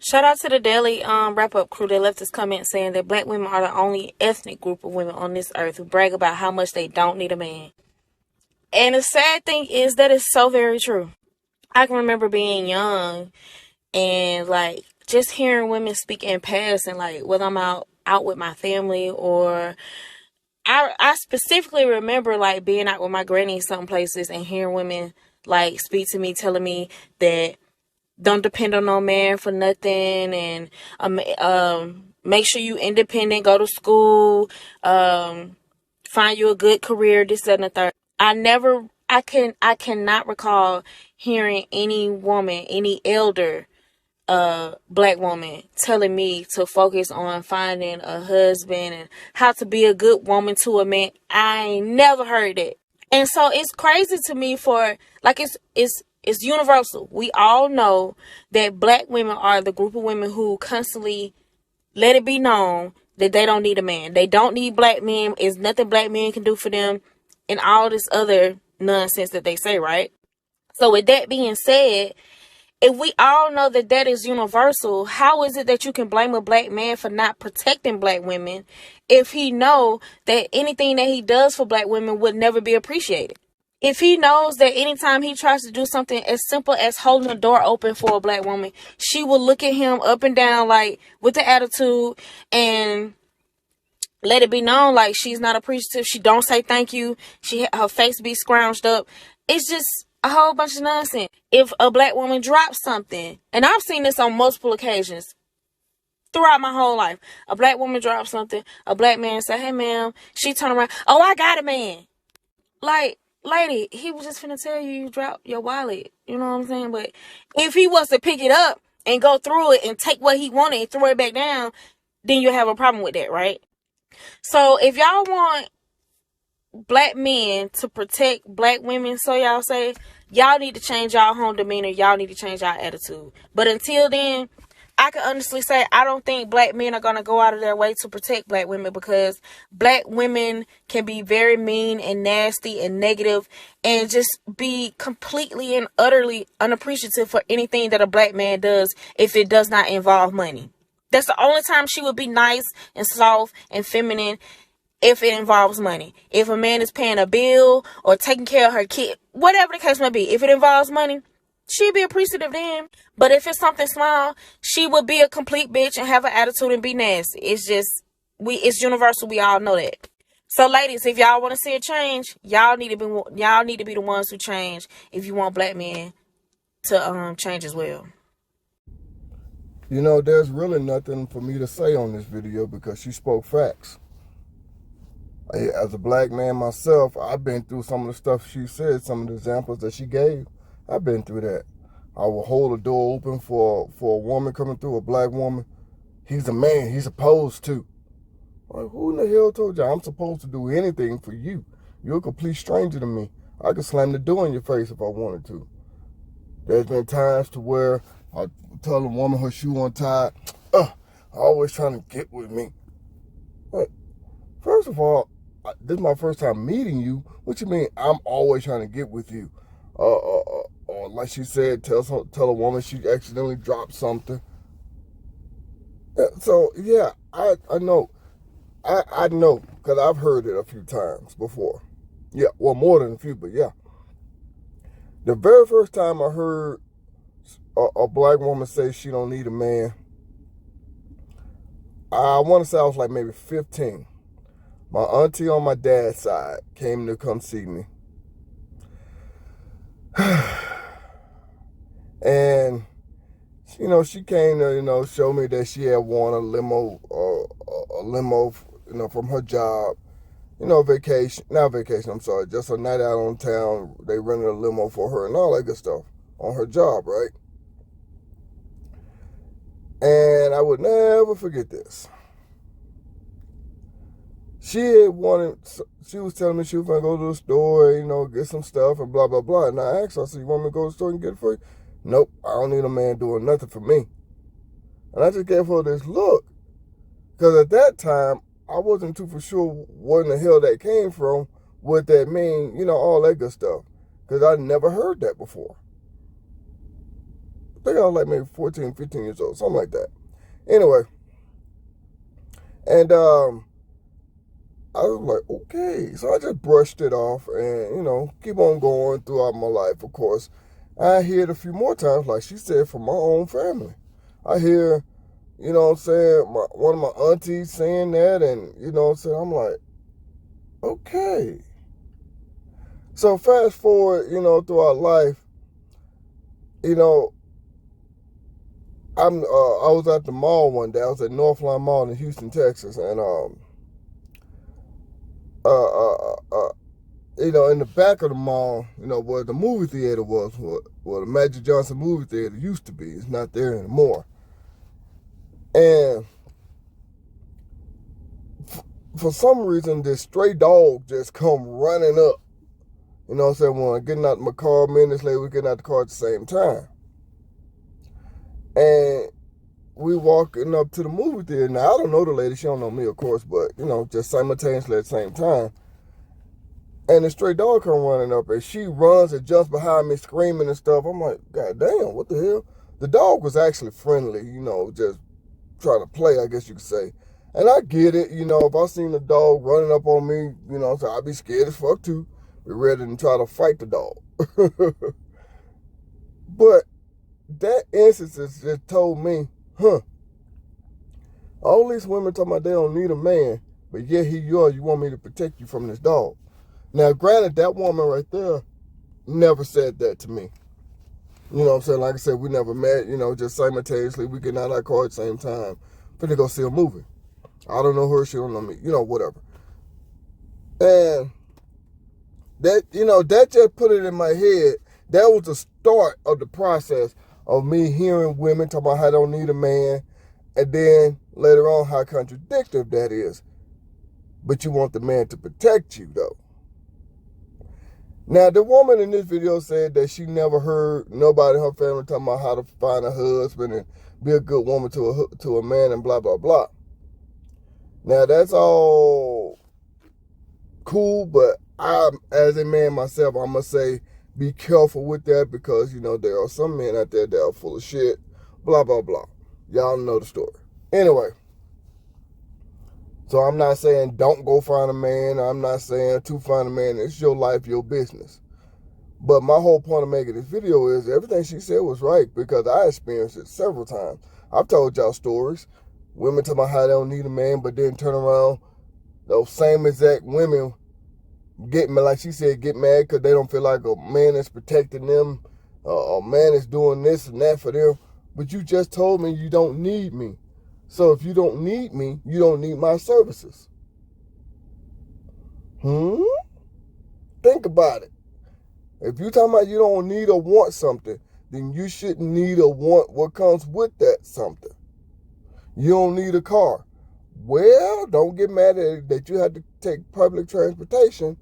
Shout out to the Daily wrap-up crew that left this comment saying that black women are the only ethnic group of women on this earth who brag about how much they don't need a man. And the sad thing is that is so very true. I can remember being young and like just hearing women speak in passing, like whether I'm out with my family or I specifically remember like being out with my granny in some places and hearing women like speak to me, telling me that don't depend on no man for nothing, and make sure you independent, go to school, find you a good career, this, that, and the third. I cannot recall hearing any woman, any elder, black woman telling me to focus on finding a husband and how to be a good woman to a man. I ain't never heard it. And so it's crazy to me for like it's universal. We all know that black women are the group of women who constantly let it be known that they don't need a man. They don't need black men. It's nothing black men can do for them and all this other nonsense that they say, right? So with that being said, if we all know that that is universal, how is it that you can blame a black man for not protecting black women if he know that anything that he does for black women would never be appreciated? If he knows that anytime he tries to do something as simple as holding a door open for a black woman, she will look at him up and down like with the attitude and let it be known like she's not appreciative. She don't say thank you. Her face be scrounged up. It's just a whole bunch of nonsense. If a black woman drops something, and I've seen this on multiple occasions throughout my whole life, a black woman drops something, a black man say, "Hey, ma'am," she turn around, "Oh, I got a man." Like, lady, he was just finna tell you dropped your wallet. You know what I'm saying? But if he was to pick it up and go through it and take what he wanted and throw it back down, then you have a problem with that, right? So if y'all want black men to protect black women, so y'all say, y'all need to change y'all home demeanor, y'all need to change y'all attitude. But until then, I can honestly say I don't think black men are going to go out of their way to protect black women, because black women can be very mean and nasty and negative and just be completely and utterly unappreciative for anything that a black man does if it does not involve money. That's the only time she would be nice and soft and feminine, if it involves money. If a man is paying a bill or taking care of her kid, whatever the case may be, if it involves money, she'd be appreciative then. But if it's something small, she would be a complete bitch and have an attitude and be nasty. It's universal. We all know that. So ladies, if y'all want to see a change, y'all need to be the ones who change if you want black men to change as well. You know, there's really nothing for me to say on this video because she spoke facts. As a black man myself, I've been through some of the stuff she said, some of the examples that she gave. I've been through that. I will hold a door open for a woman coming through, a black woman. He's a man. He's supposed to. Like, who in the hell told you I'm supposed to do anything for you? You're a complete stranger to me. I could slam the door in your face if I wanted to. There's been times to where I tell a woman her shoe untied, always trying to get with me. But first of all, this is my first time meeting you. What you mean I'm always trying to get with you? Or like she said, tell a woman she accidentally dropped something. So yeah, I know. I know because I've heard it a few times before. Yeah, well, more than a few, but yeah. The very first time I heard a black woman say she don't need a man, I want to say I was like maybe 15. My auntie on my dad's side came to come see me. And, you know, she came to, show me that she had won a limo, from her job. Just a night out on town. They rented a limo for her and all that good stuff on her job, right? And I would never forget this. She was telling me she was going to go to the store, get some stuff and blah, blah, blah. And I asked her, I said, you want me to go to the store and get it for you? Nope, I don't need a man doing nothing for me. And I just gave her this look. Because at that time, I wasn't too for sure where in the hell that came from, what that mean, all that good stuff. Because I never heard that before. think I was like maybe 14, 15 years old, something like that. Anyway, and I was like, okay. So I just brushed it off and, keep on going throughout my life, of course. I hear it a few more times, like she said, from my own family. I hear, what I'm saying, one of my aunties saying that, and, what I'm saying, I'm like, okay. So fast forward, throughout life, I was at the mall one day. I was at Northline Mall in Houston, Texas, and in the back of the mall, where the movie theater was, where the Magic Johnson movie theater used to be, it's not there anymore. And for some reason, this stray dog just come running up. You know what I'm saying? When I'm getting out of my car, minutes later, we're getting out the car at the same time. And we walking up to the movie theater. Now, I don't know the lady. She don't know me, of course, but, just simultaneously at the same time. And the stray dog come running up, and she runs and jumps behind me, screaming and stuff. I'm like, God damn, what the hell? The dog was actually friendly, just trying to play, I guess you could say. And I get it, if I seen the dog running up on me, so I'd be scared as fuck too. Be ready to try to fight the dog. But that instance just told me, all these women talking about they don't need a man, but yet here you are, you want me to protect you from this dog. Now, granted, that woman right there never said that to me. You know what I'm saying? Like I said, we never met, just simultaneously. We get out of our car at the same time. Finna go see a movie. I don't know her, she don't know me, whatever. And that, that just put it in my head. That was the start of the process of me hearing women talk about how they don't need a man. And then later on, how contradictory that is. But you want the man to protect you, though. Now, the woman in this video said that she never heard nobody in her family talking about how to find a husband and be a good woman to a man and blah, blah, blah. Now, that's all cool, but I, as a man myself, I must say, be careful with that because, there are some men out there that are full of shit, blah, blah, blah. Y'all know the story. Anyway. So I'm not saying don't go find a man. I'm not saying to find a man. It's your life, your business. But my whole point of making this video is everything she said was right because I experienced it several times. I've told y'all stories. Women talking about how they don't need a man, but then turn around, those same exact women get me, like she said, get mad because they don't feel like a man is protecting them. A man is doing this and that for them. But you just told me you don't need me. So if you don't need me, you don't need my services. Think about it. If you're talking about you don't need or want something, then you shouldn't need or want what comes with that something. You don't need a car. Well, don't get mad at it that you have to take public transportation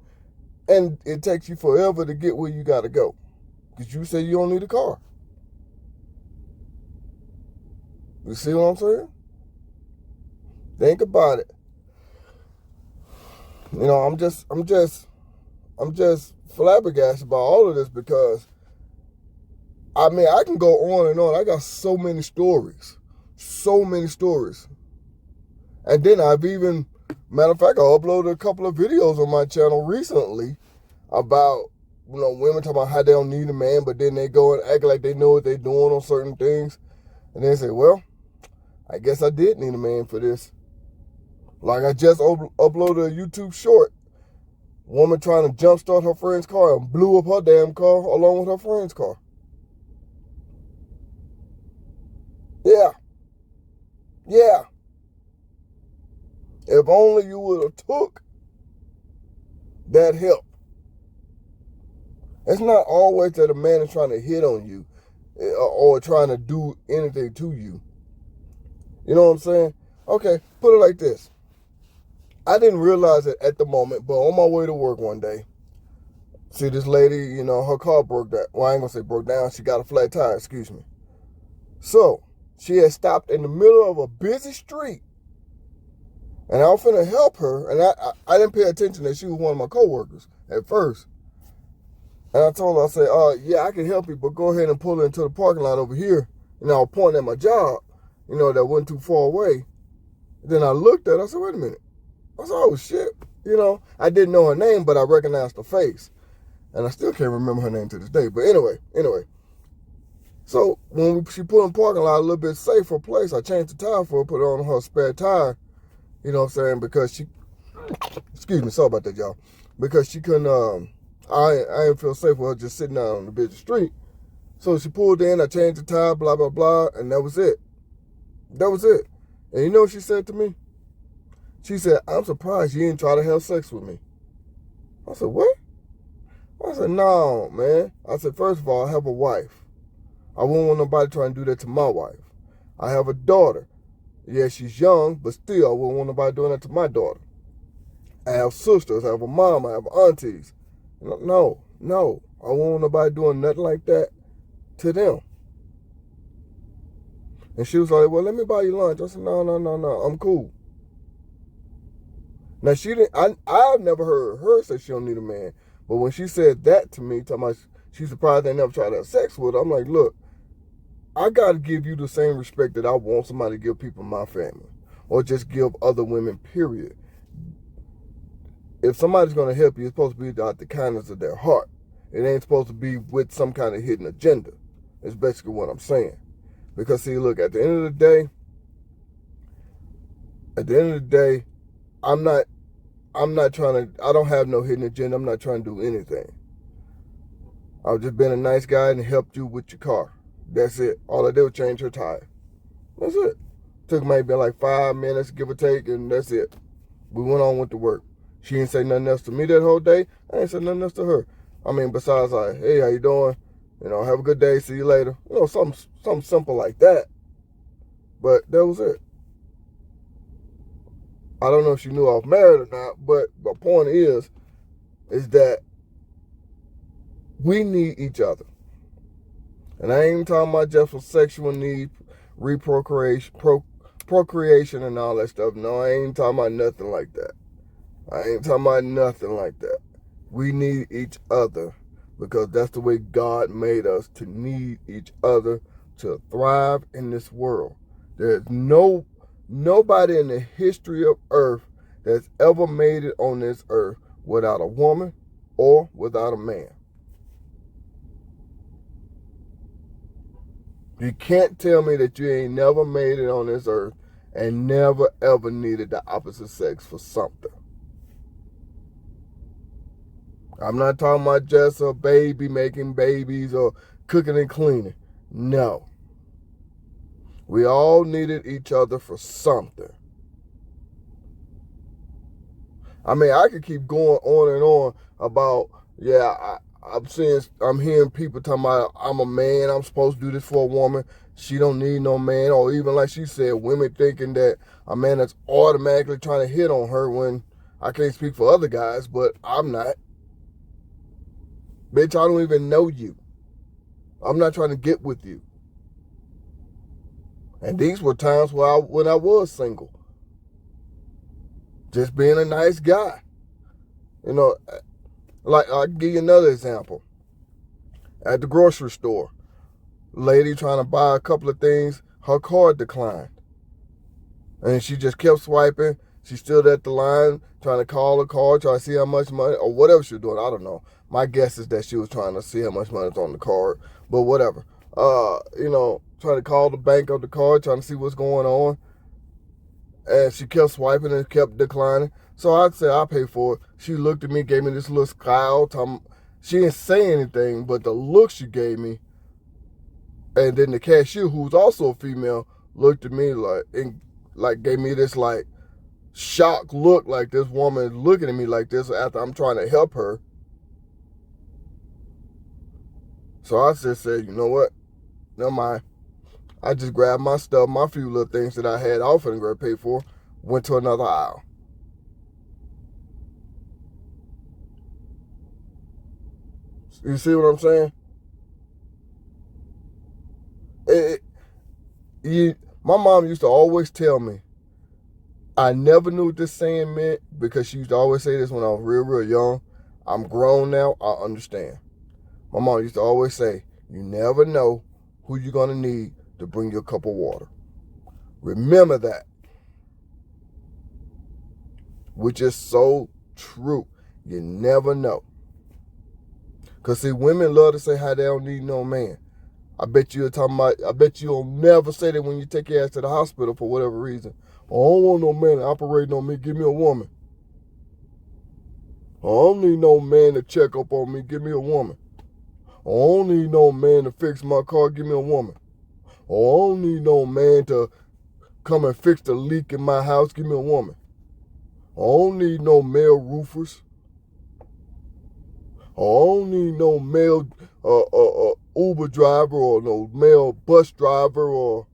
and it takes you forever to get where you got to go. Because you say you don't need a car. You see what I'm saying? Think about it. I'm just flabbergasted about all of this because, I can go on and on. I got so many stories. And then I've even, matter of fact, I uploaded a couple of videos on my channel recently about, women talking about how they don't need a man, but then they go and act like they know what they're doing on certain things. And they say, well, I guess I did need a man for this. Like I just uploaded a YouTube short. Woman trying to jumpstart her friend's car and blew up her damn car along with her friend's car. Yeah. If only you would have took that help. It's not always that a man is trying to hit on you or trying to do anything to you. You know what I'm saying? Okay, put it like this. I didn't realize it at the moment, but on my way to work one day, see this lady, her car broke down. Well, I ain't gonna say broke down. She got a flat tire, excuse me. So, she had stopped in the middle of a busy street. And I was finna help her. And I didn't pay attention that she was one of my coworkers at first. And I told her, I said, yeah, I can help you, but go ahead and pull into the parking lot over here. And I was pointing at my job, that wasn't too far away. Then I looked at her, I said, wait a minute. I said, oh, shit. I didn't know her name, but I recognized her face. And I still can't remember her name to this day. But anyway. So when she pulled in the parking lot, a little bit safer place, I changed the tire for her, put her on her spare tire. You know what I'm saying? Because she, excuse me, sorry about that, y'all. Because she couldn't, I didn't feel safe with her just sitting down on the busy street. So she pulled in, I changed the tire, blah, blah, blah, and that was it. That was it. And you know what she said to me? She said, I'm surprised you didn't try to have sex with me. I said, what? I said, no, man. I said, first of all, I have a wife. I wouldn't want nobody trying to do that to my wife. I have a daughter. Yeah, she's young, but still, I wouldn't want nobody doing that to my daughter. I have sisters. I have a mom. I have aunties. No. I wouldn't want nobody doing nothing like that to them. And she was like, well, let me buy you lunch. I said, no. I'm cool. Now, she didn't. I've never heard her say she don't need a man. But when she said that to me, talking about she's surprised they never tried to have sex with her, I'm like, look, I got to give you the same respect that I want somebody to give people in my family. Or just give other women, period. If somebody's going to help you, it's supposed to be out the kindness of their heart. It ain't supposed to be with some kind of hidden agenda. That's basically what I'm saying. Because, see, look, at the end of the day, I'm not trying to, I don't have no hidden agenda. I'm not trying to do anything. I've just been a nice guy and helped you with your car. That's it. All I did was change her tire. That's it. Took maybe like 5 minutes, give or take, and that's it. We went on with the work. She didn't say nothing else to me that whole day. I ain't said nothing else to her. I mean, besides like, hey, how you doing? Have a good day. See you later. Something simple like that. But that was it. I don't know if she knew I was married or not, but the point is that we need each other. And I ain't even talking about just for sexual need, procreation and all that stuff. No, I ain't talking about nothing like that. We need each other because that's the way God made us, to need each other to thrive in this world. There's nobody in the history of earth that's ever made it on this earth without a woman or without a man. You can't tell me that you ain't never made it on this earth and never ever needed the opposite sex for something. I'm not talking about just a baby making babies or cooking and cleaning. No. We all needed each other for something. I mean, I could keep going on and on about, I'm hearing people talking about, I'm a man, I'm supposed to do this for a woman. She don't need no man. Or even like she said, women thinking that a man is automatically trying to hit on her, when I can't speak for other guys, but I'm not. Bitch, I don't even know you. I'm not trying to get with you. And these were times when I was single. Just being a nice guy. Like, I'll give you another example. At the grocery store, lady trying to buy a couple of things, her card declined. And she just kept swiping. She stood at the line trying to call her card, trying to see how much money, or whatever she was doing. I don't know. My guess is that she was trying to see how much money is on the card, but whatever. Trying to call the bank of the card, trying to see what's going on. And she kept swiping and kept declining. So I said, I'll pay for it. She looked at me, gave me this little scowl. She didn't say anything, but the look she gave me. And then the cashier, who's also a female, looked at me like gave me this like shocked look, like this woman looking at me like this after I'm trying to help her. So I just said, you know what? Never mind. I just grabbed my stuff, my few little things that I had off and pay for, went to another aisle. You see what I'm saying? My mom used to always tell me, I never knew what this saying meant, because she used to always say this when I was real, real young. I'm grown now, I understand. My mom used to always say, you never know who you're going to need to bring you a cup of water. Remember that. Which is so true. You never know. Because see, women love to say how they don't need no man. I bet you'll never say that when you take your ass to the hospital for whatever reason. Oh, I don't want no man operating on me. Give me a woman. I don't need no man to check up on me. Give me a woman. I don't need no man to fix my car. Give me a woman. I don't need no man to come and fix the leak in my house. Give me a woman. I don't need no male roofers. I don't need no male Uber driver or no male bus driver or,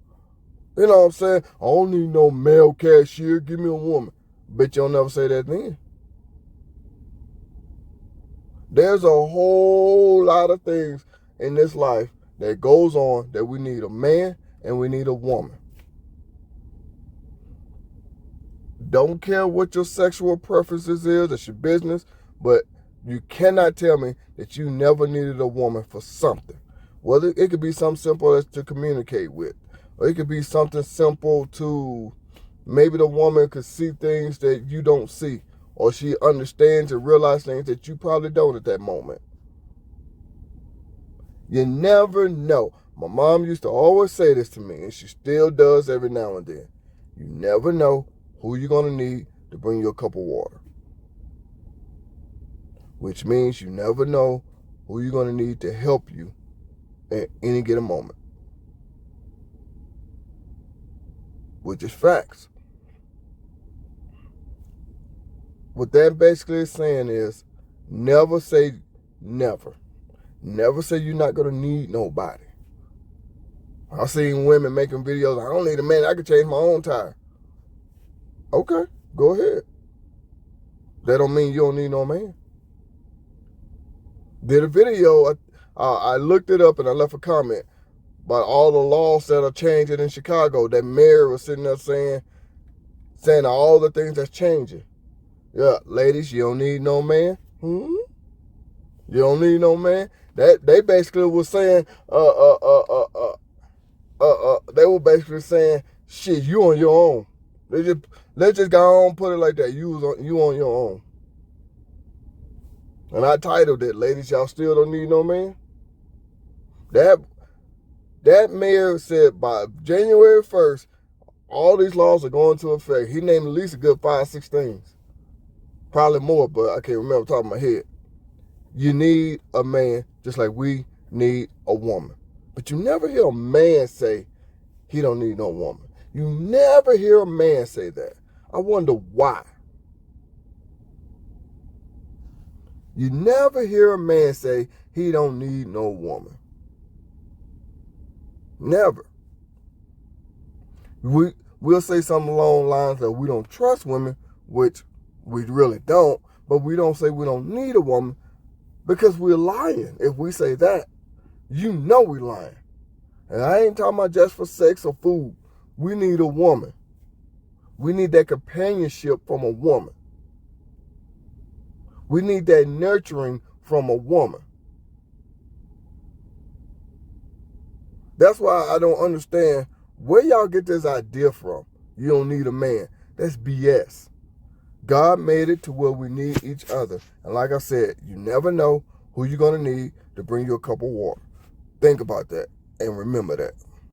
you know what I'm saying? I don't need no male cashier. Give me a woman. Bet you don't never say that then. There's a whole lot of things in this life that goes on that we need a man and we need a woman. Don't care what your sexual preferences is, it's your business, but you cannot tell me that you never needed a woman for something. Whether it could be something simple as to communicate with, or it could be something simple to maybe the woman could see things that you don't see, or she understands and realizes things that you probably don't at that moment. You never know. My mom used to always say this to me, and she still does every now and then. You never know who you're going to need to bring you a cup of water. Which means you never know who you're going to need to help you at any given moment. Which is facts. What that basically is saying is never say never. Never say you're not going to need nobody. I've seen women making videos, I don't need a man, I can change my own tire. Okay, go ahead. That don't mean you don't need no man. Did a video, I looked it up and I left a comment about all the laws that are changing in Chicago. That mayor was sitting there saying all the things that's changing. Yeah, ladies, you don't need no man. You don't need no man. That they basically were saying, they were basically saying, shit, you on your own. Let's just go on, put it like that. You on your own. And I titled it, ladies, y'all still don't need no man. That mayor said by January 1st, all these laws are going into effect. He named at least a good 5-6 things. Probably more, but I can't remember off the top of my head. You need a man just like we need a woman. But you never hear a man say he don't need no woman. You never hear a man say that. I wonder why. You never hear a man say he don't need no woman. Never. We'll say something along the lines that we don't trust women, which we really don't, but we don't say we don't need a woman because we're lying. If we say that, you know we're lying. And I ain't talking about just for sex or food. We need a woman. We need that companionship from a woman. We need that nurturing from a woman. That's why I don't understand where y'all get this idea from. You don't need a man. That's BS. God made it to where we need each other. And like I said, you never know who you're going to need to bring you a cup of water. Think about that and remember that.